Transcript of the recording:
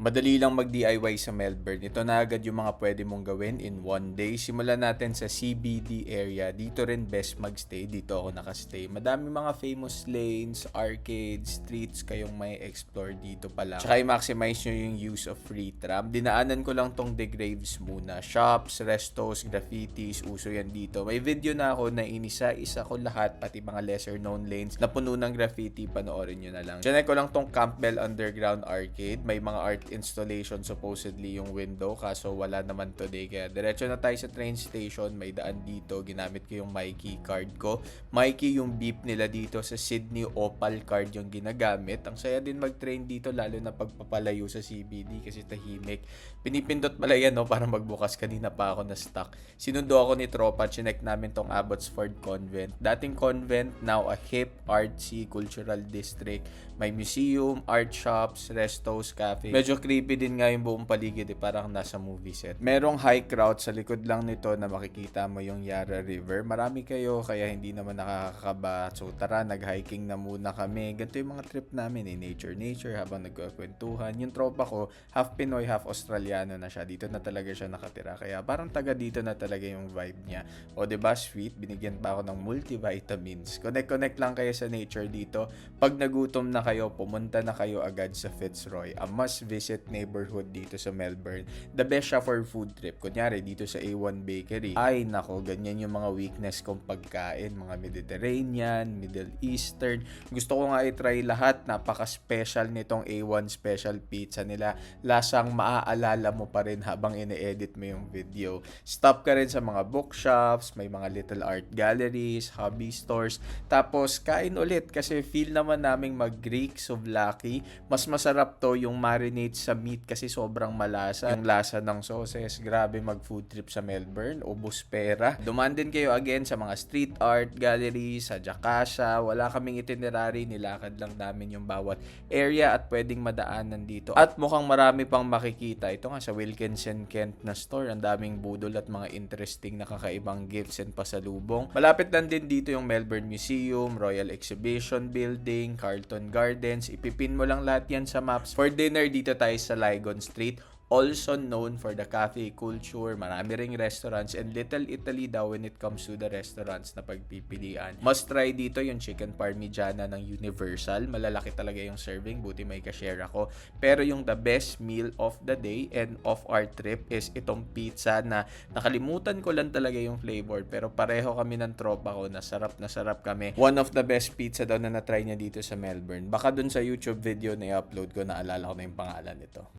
Madali lang mag-DIY sa Melbourne. Ito na agad yung mga pwede mong gawin in one day. Simulan natin sa CBD area. Dito rin best magstay. Dito ako nakastay. Madami mga famous lanes, arcades, streets kayong may explore dito pa lang. Tsaka i-maximize nyo yung use of free tram. Dinaanan ko lang tong The Graves muna. Shops, restos, graffitis, uso yan dito. May video na ako na inisa-isa ko lahat, pati mga lesser known lanes na puno ng graffiti. Panoorin nyo na lang. Diyan ko lang tong Campbell Underground Arcade. May mga art installation supposedly yung window, kaso wala naman today, kaya diretso na tayo sa train station. May daan dito, ginamit ko yung Mikey card ko. Mikey yung beep nila dito sa Sydney, Opal card yung ginagamit. Ang saya din mag-train dito, lalo na pagpapalayo sa CBD kasi tahimik. Pinipindot pala yan, no, para magbukas. Kanina pa ako na stuck. Sinundo ako ni tropa, chinek namin tong Abbotsford Convent. Dating convent, now a hip, artsy, cultural district. May museum, art shops, restos, cafe. Medyo creepy din nga yung buong paligid, parang nasa movie set. Merong hike route sa likod lang nito na makikita mo yung Yarra River. Marami kayo kaya hindi naman nakakakaba. So tara, nag-hiking na muna kami. Ganito yung mga trip namin, nature habang nagkukwentuhan. Yung tropa ko, half Pinoy, half Australiano na siya. Dito na talaga siya nakatira. Kaya parang taga dito na talaga yung vibe niya. O diba, sweet? Binigyan pa ako ng multivitamins. Connect lang kayo sa nature dito. Pag nagutom na kayo, pumunta na kayo agad sa Fitzroy. A must-visit neighborhood dito sa Melbourne. The best siya for food trip. Kunyari, dito sa A1 Bakery. Ay, nako, ganyan yung mga weakness kong pagkain. Mga Mediterranean, Middle Eastern. Gusto ko nga i-try lahat. Napaka-special nitong A1 special pizza nila. Lasang maaalala mo pa rin habang ine-edit mo yung video. Stop ka rin sa mga bookshops, may mga little art galleries, hobby stores. Tapos, kain ulit kasi feel naman naming mag-Greek souvlaki. Mas masarap to yung marinate sa meat kasi sobrang malasa. Yung lasa ng sauces, grabe mag-food trip sa Melbourne. Ubus pera. Dumaan din kayo again sa mga street art galleries, sa Jakasha. Wala kaming itinerary, nilakad lang namin yung bawat area at pwedeng madaanan dito. At mukhang marami pang makikita. Ito nga sa Wilkinson Kent na store. Ang daming budol at mga interesting na kakaibang gifts and pasalubong. Malapit lang din dito yung Melbourne Museum, Royal Exhibition Building, Carlton Gardens. Ipipin mo lang lahat yan sa maps. For dinner, dito tayo sa Lygon Street. Also known for the cafe culture, marami ring restaurants, and Little Italy daw when it comes to the restaurants na pagpipilian. Must try dito yung chicken parmigiana ng Universal. Malalaki talaga yung serving, buti may ka-share ako. Pero yung the best meal of the day and of our trip is itong pizza na nakalimutan ko lang talaga yung flavor, pero pareho kami ng tropa ko na sarap kami. One of the best pizza daw na na-try niya dito sa Melbourne. Baka dun sa YouTube video na i-upload ko, naalala ko na yung pangalan nito.